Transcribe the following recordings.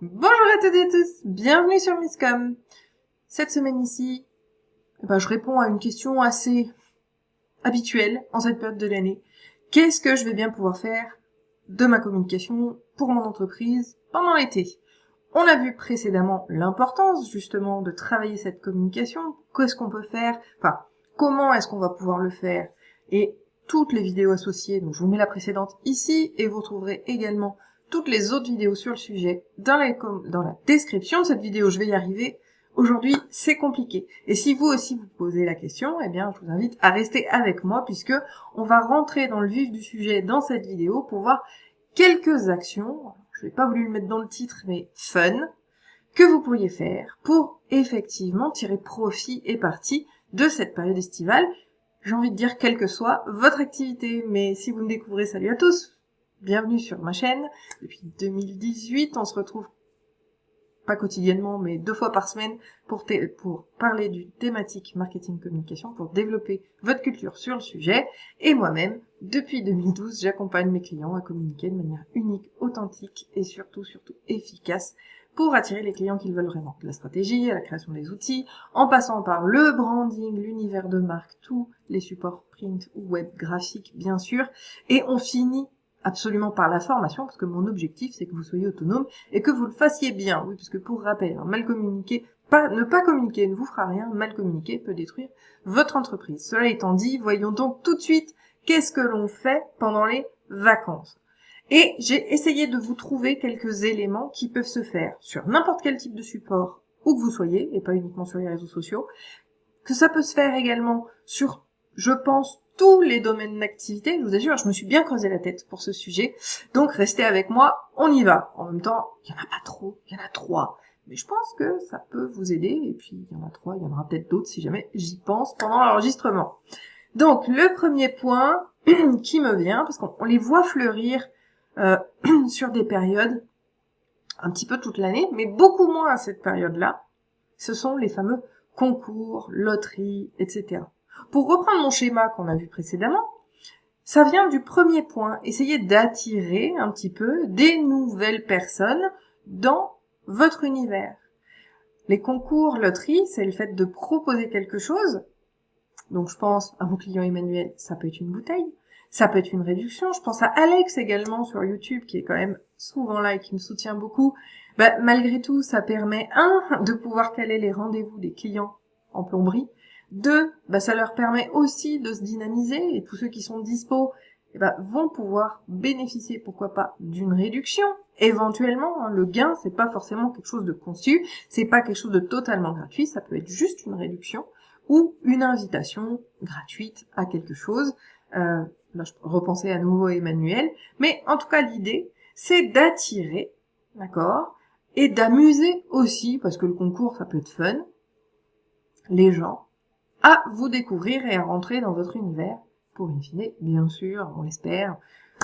Bonjour à toutes et à tous, bienvenue sur Misscom. Cette semaine ici, je réponds à une question assez habituelle en cette période de l'année. Qu'est-ce que je vais bien pouvoir faire de ma communication pour mon entreprise pendant l'été? On a vu précédemment l'importance justement de travailler cette communication. Qu'est-ce qu'on peut faire? Comment est-ce qu'on va pouvoir le faire? Et toutes les vidéos associées, donc je vous mets la précédente ici et vous trouverez également toutes les autres vidéos sur le sujet dans la description de cette vidéo. Je vais y arriver. Aujourd'hui, c'est compliqué. Et si vous aussi vous posez la question, je vous invite à rester avec moi puisque on va rentrer dans le vif du sujet dans cette vidéo pour voir quelques actions, je n'ai pas voulu le mettre dans le titre, mais fun, que vous pourriez faire pour effectivement tirer profit et parti de cette période estivale. J'ai envie de dire quelle que soit votre activité, mais si vous me découvrez, salut à tous, bienvenue sur ma chaîne. Depuis 2018, on se retrouve pas quotidiennement, mais 2 fois par semaine pour parler du thématique marketing communication, pour développer votre culture sur le sujet. Et moi-même, depuis 2012, j'accompagne mes clients à communiquer de manière unique, authentique et surtout efficace pour attirer les clients qu'ils veulent vraiment. De la stratégie à la création des outils, en passant par le branding, l'univers de marque, tous les supports print ou web graphique, bien sûr. Et on finit absolument par la formation, parce que mon objectif, c'est que vous soyez autonome et que vous le fassiez bien. Oui, parce que pour rappel, mal communiquer, ne pas communiquer ne vous fera rien, mal communiquer peut détruire votre entreprise. Cela étant dit, voyons donc tout de suite qu'est-ce que l'on fait pendant les vacances. Et j'ai essayé de vous trouver quelques éléments qui peuvent se faire sur n'importe quel type de support, où que vous soyez, et pas uniquement sur les réseaux sociaux, que ça peut se faire également sur, je pense, tous les domaines d'activité. Je vous assure, je me suis bien creusé la tête pour ce sujet. Donc, restez avec moi, on y va. En même temps, il y en a pas trop, il y en a 3. Mais je pense que ça peut vous aider. Et puis, il y en a 3, il y en aura peut-être d'autres si jamais j'y pense pendant l'enregistrement. Donc, le premier point qui me vient, parce qu'on les voit fleurir sur des périodes un petit peu toute l'année, mais beaucoup moins à cette période-là, ce sont les fameux concours, loteries, etc. Pour reprendre mon schéma qu'on a vu précédemment, ça vient du premier point, essayer d'attirer un petit peu des nouvelles personnes dans votre univers. Les concours, loteries, c'est le fait de proposer quelque chose. Donc je pense à mon client Emmanuel, ça peut être une bouteille, ça peut être une réduction. Je pense à Alex également sur YouTube qui est quand même souvent là et qui me soutient beaucoup. Malgré tout, ça permet, de pouvoir caler les rendez-vous des clients en plomberie. 2, ça leur permet aussi de se dynamiser et tous ceux qui sont dispo vont pouvoir bénéficier, pourquoi pas, d'une réduction. Éventuellement, le gain, c'est pas forcément quelque chose de conçu, c'est pas quelque chose de totalement gratuit, ça peut être juste une réduction ou une invitation gratuite à quelque chose. Là, je repensais à nouveau à Emmanuel. Mais en tout cas, l'idée, c'est d'attirer, d'accord, et d'amuser aussi, parce que le concours, ça peut être fun, les gens à vous découvrir et à rentrer dans votre univers pour, in fine, bien sûr, on l'espère,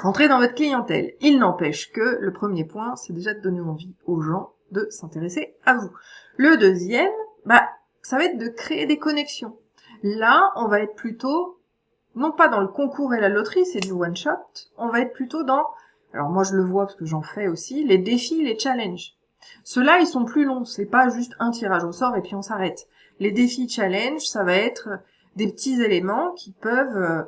rentrer dans votre clientèle. Il n'empêche que le premier point, c'est déjà de donner envie aux gens de s'intéresser à vous. Le deuxième, ça va être de créer des connexions. Là, on va être plutôt, non pas dans le concours et la loterie, c'est du one shot, on va être plutôt dans, alors moi je le vois parce que j'en fais aussi, les défis, les challenges. Ceux-là, ils sont plus longs, c'est pas juste un tirage au sort et puis on s'arrête. Les défis challenge, ça va être des petits éléments qui peuvent,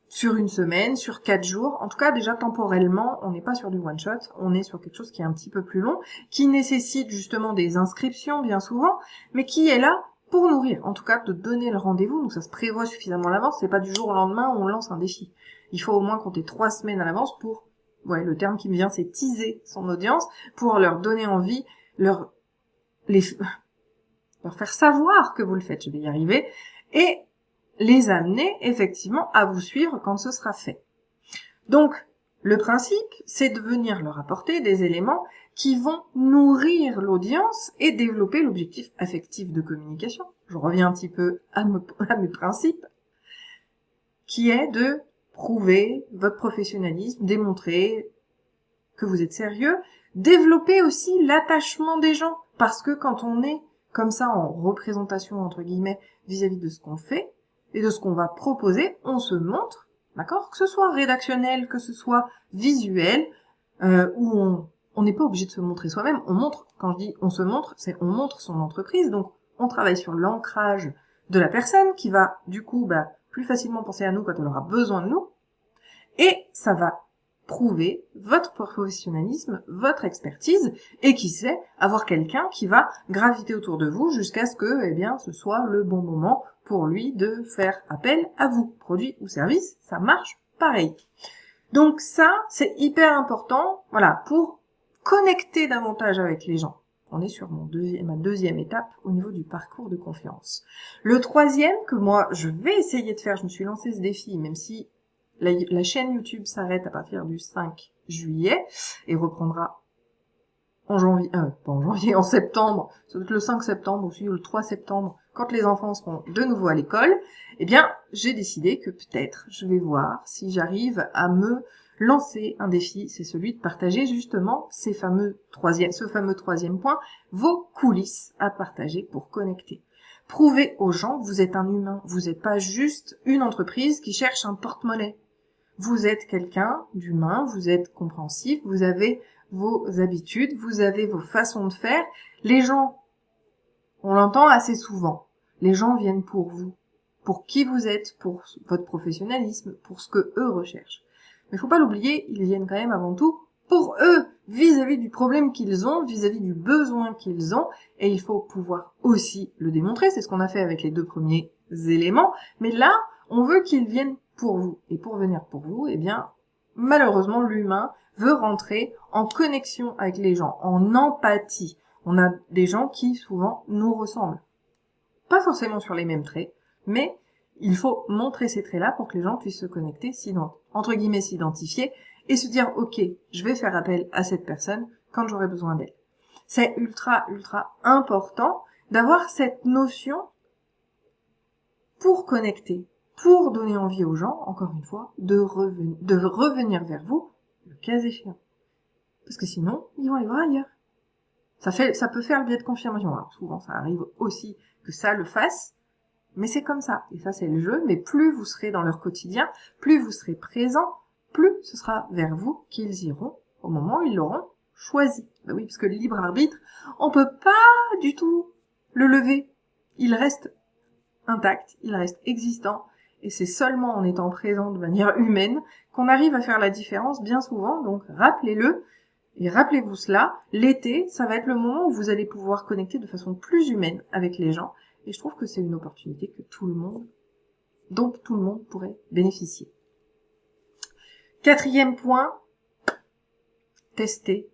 sur une semaine, sur 4 jours. En tout cas, déjà temporellement, on n'est pas sur du one shot, on est sur quelque chose qui est un petit peu plus long, qui nécessite justement des inscriptions bien souvent, mais qui est là pour nourrir, en tout cas de donner le rendez-vous. Donc ça se prévoit suffisamment à l'avance, c'est pas du jour au lendemain où on lance un défi. Il faut au moins compter 3 semaines à l'avance pour, le terme qui me vient, c'est teaser son audience, pour leur donner envie, leur faire savoir que vous le faites, je vais y arriver, et les amener effectivement à vous suivre quand ce sera fait. Donc, le principe, c'est de venir leur apporter des éléments qui vont nourrir l'audience et développer l'objectif affectif de communication. Je reviens un petit peu à mes principes, qui est de prouver votre professionnalisme, démontrer que vous êtes sérieux, développer aussi l'attachement des gens, parce que quand on est comme ça en représentation entre guillemets vis-à-vis de ce qu'on fait et de ce qu'on va proposer, on se montre, d'accord, que ce soit rédactionnel, que ce soit visuel, où on n'est pas obligé de se montrer soi-même. On montre, quand je dis on se montre, c'est on montre son entreprise. Donc, on travaille sur l'ancrage de la personne qui va, du coup, plus facilement penser à nous quand elle aura besoin de nous. Et ça va prouver votre professionnalisme, votre expertise, et qui sait, avoir quelqu'un qui va graviter autour de vous jusqu'à ce que, ce soit le bon moment pour lui de faire appel à vous. Produit ou service, ça marche pareil. Donc ça, c'est hyper important, voilà, pour connecter davantage avec les gens. On est sur ma deuxième étape au niveau du parcours de confiance. Le troisième que moi, je vais essayer de faire, je me suis lancé ce défi, même si la chaîne YouTube s'arrête à partir du 5 juillet et reprendra en janvier, pas en janvier, en septembre, ça doit être le 5 septembre aussi, ou le 3 septembre, quand les enfants seront de nouveau à l'école, j'ai décidé que peut-être je vais voir si j'arrive à me lancer un défi, c'est celui de partager justement ce fameux troisième point, vos coulisses à partager pour connecter. Prouvez aux gens que vous êtes un humain, vous n'êtes pas juste une entreprise qui cherche un porte-monnaie. Vous êtes quelqu'un d'humain, vous êtes compréhensif, vous avez vos habitudes, vous avez vos façons de faire. Les gens, on l'entend assez souvent, les gens viennent pour vous, pour qui vous êtes, pour votre professionnalisme, pour ce que eux recherchent. Mais faut pas l'oublier, ils viennent quand même avant tout pour eux, vis-à-vis du problème qu'ils ont, vis-à-vis du besoin qu'ils ont, et il faut pouvoir aussi le démontrer, c'est ce qu'on a fait avec les 2 premiers éléments, mais là, on veut qu'ils viennent pour vous. Et pour venir pour vous, malheureusement, l'humain veut rentrer en connexion avec les gens, en empathie. On a des gens qui, souvent, nous ressemblent. Pas forcément sur les mêmes traits, mais il faut montrer ces traits-là pour que les gens puissent se connecter, entre guillemets, s'identifier et se dire, ok, je vais faire appel à cette personne quand j'aurai besoin d'elle. C'est ultra, ultra important d'avoir cette notion pour connecter, pour donner envie aux gens, encore une fois, de revenir vers vous, le cas échéant. Parce que sinon, ils vont aller voir ailleurs. Ça peut faire le biais de confirmation. Alors souvent, ça arrive aussi que ça le fasse, mais c'est comme ça. Et ça, c'est le jeu. Mais plus vous serez dans leur quotidien, plus vous serez présent, plus ce sera vers vous qu'ils iront au moment où ils l'auront choisi. Ben oui, parce que le libre arbitre, on peut pas du tout le lever. Il reste intact, il reste existant, et c'est seulement en étant présent de manière humaine qu'on arrive à faire la différence bien souvent. Donc rappelez-le, et rappelez-vous cela, l'été, ça va être le moment où vous allez pouvoir connecter de façon plus humaine avec les gens, et je trouve que c'est une opportunité dont tout le monde pourrait bénéficier. 4e point, tester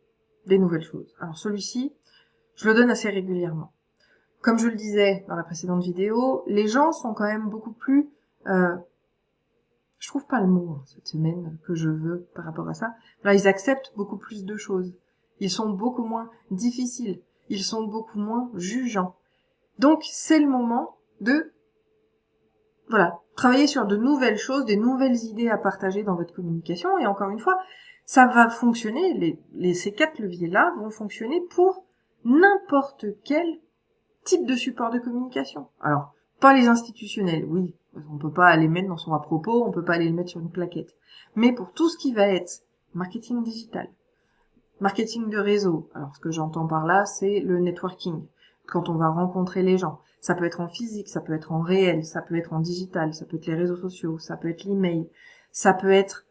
des nouvelles choses. Alors celui-ci, je le donne assez régulièrement. Comme je le disais dans la précédente vidéo, les gens sont quand même beaucoup plus... je trouve pas le mot cette semaine que je veux par rapport à ça. Là, ils acceptent beaucoup plus de choses. Ils sont beaucoup moins difficiles. Ils sont beaucoup moins jugeants. Donc, c'est le moment de travailler sur de nouvelles choses, des nouvelles idées à partager dans votre communication. Et encore une fois, ça va fonctionner, ces 4 leviers-là vont fonctionner pour n'importe quel type de support de communication. Alors, pas les institutionnels, oui, on peut pas les mettre dans son à propos, on peut pas les mettre sur une plaquette. Mais pour tout ce qui va être marketing digital, marketing de réseau, alors ce que j'entends par là, c'est le networking, quand on va rencontrer les gens. Ça peut être en physique, ça peut être en réel, ça peut être en digital, ça peut être les réseaux sociaux, ça peut être l'email, ça peut être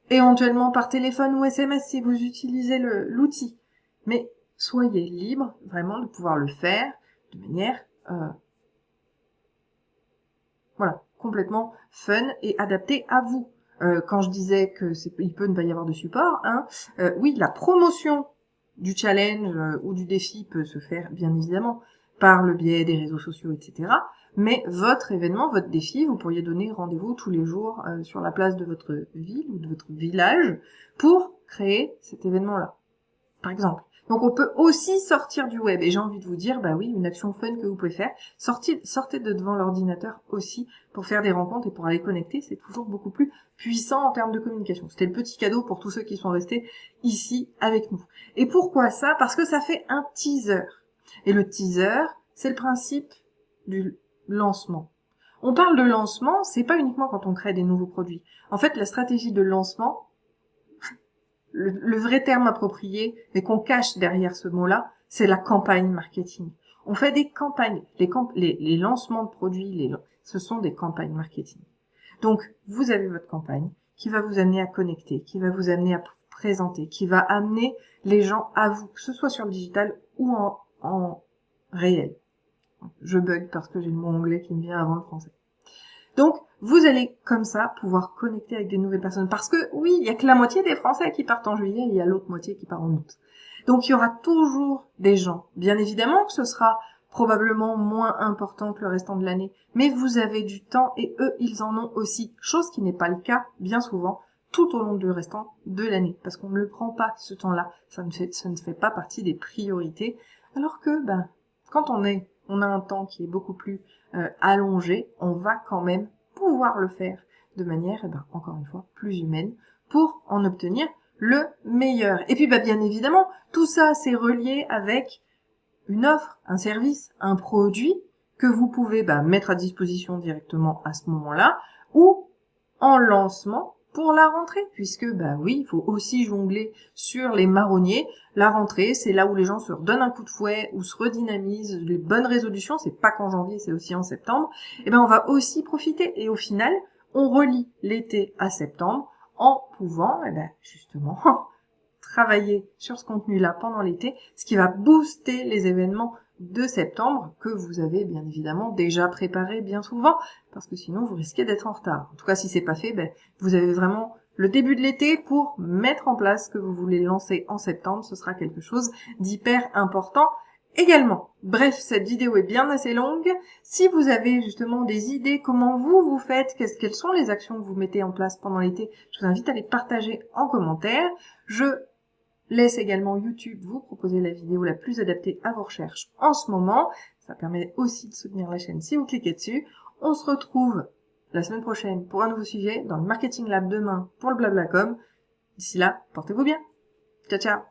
éventuellement par téléphone ou SMS si vous utilisez l'outil. Mais soyez libre vraiment de pouvoir le faire de manière complètement fun et adaptée à vous. Quand je disais que il peut ne pas y avoir de support, oui, la promotion du challenge ou du défi peut se faire bien évidemment par le biais des réseaux sociaux, etc. Mais votre événement, votre défi, vous pourriez donner rendez-vous tous les jours sur la place de votre ville ou de votre village pour créer cet événement-là, par exemple. Donc on peut aussi sortir du web. Et j'ai envie de vous dire, bah oui, une action fun que vous pouvez faire, sortez de devant l'ordinateur aussi pour faire des rencontres et pour aller connecter. C'est toujours beaucoup plus puissant en termes de communication. C'était le petit cadeau pour tous ceux qui sont restés ici avec nous. Et pourquoi ça? Parce que ça fait un teaser. Et le teaser, c'est le principe du lancement. On parle de lancement, c'est pas uniquement quand on crée des nouveaux produits. En fait, la stratégie de lancement, le vrai terme approprié, mais qu'on cache derrière ce mot-là, c'est la campagne marketing. On fait des campagnes. Les lancements de produits, ce sont des campagnes marketing. Donc, vous avez votre campagne qui va vous amener à connecter, qui va vous amener à présenter, qui va amener les gens à vous, que ce soit sur le digital ou en réel. Je bug parce que j'ai le mot anglais qui me vient avant le français. Donc, vous allez comme ça pouvoir connecter avec des nouvelles personnes. Parce que oui, il y a que la moitié des Français qui partent en juillet, et il y a l'autre moitié qui part en août. Donc, il y aura toujours des gens. Bien évidemment que ce sera probablement moins important que le restant de l'année. Mais vous avez du temps et eux, ils en ont aussi. Chose qui n'est pas le cas, bien souvent, tout au long du restant de l'année. Parce qu'on ne le prend pas, ce temps-là. Ça ne fait pas partie des priorités. Alors que, quand on a un temps qui est beaucoup plus allongé, on va quand même pouvoir le faire de manière, encore une fois, plus humaine pour en obtenir le meilleur. Et puis, bien évidemment, tout ça, c'est relié avec une offre, un service, un produit que vous pouvez mettre à disposition directement à ce moment-là ou en lancement pour la rentrée, puisque oui, il faut aussi jongler sur les marronniers. La rentrée, c'est là où les gens se redonnent un coup de fouet ou se redynamisent. Les bonnes résolutions, c'est pas qu'en janvier, c'est aussi en septembre. On va aussi profiter. Et au final, on relie l'été à septembre en pouvant, justement, travailler sur ce contenu-là pendant l'été, ce qui va booster les événements de septembre que vous avez bien évidemment déjà préparé bien souvent, parce que sinon vous risquez d'être en retard. En tout cas, si c'est pas fait, vous avez vraiment le début de l'été pour mettre en place ce que vous voulez lancer en septembre. Ce sera quelque chose d'hyper important également. Bref, cette vidéo est bien assez longue. Si vous avez justement des idées, comment vous faites, quelles sont les actions que vous mettez en place pendant l'été, je vous invite à les partager en commentaire. Je laisse également YouTube vous proposer la vidéo la plus adaptée à vos recherches en ce moment. Ça permet aussi de soutenir la chaîne si vous cliquez dessus. On se retrouve la semaine prochaine pour un nouveau sujet dans le Marketing Lab demain pour le Blablacar. D'ici là, portez-vous bien. Ciao, ciao.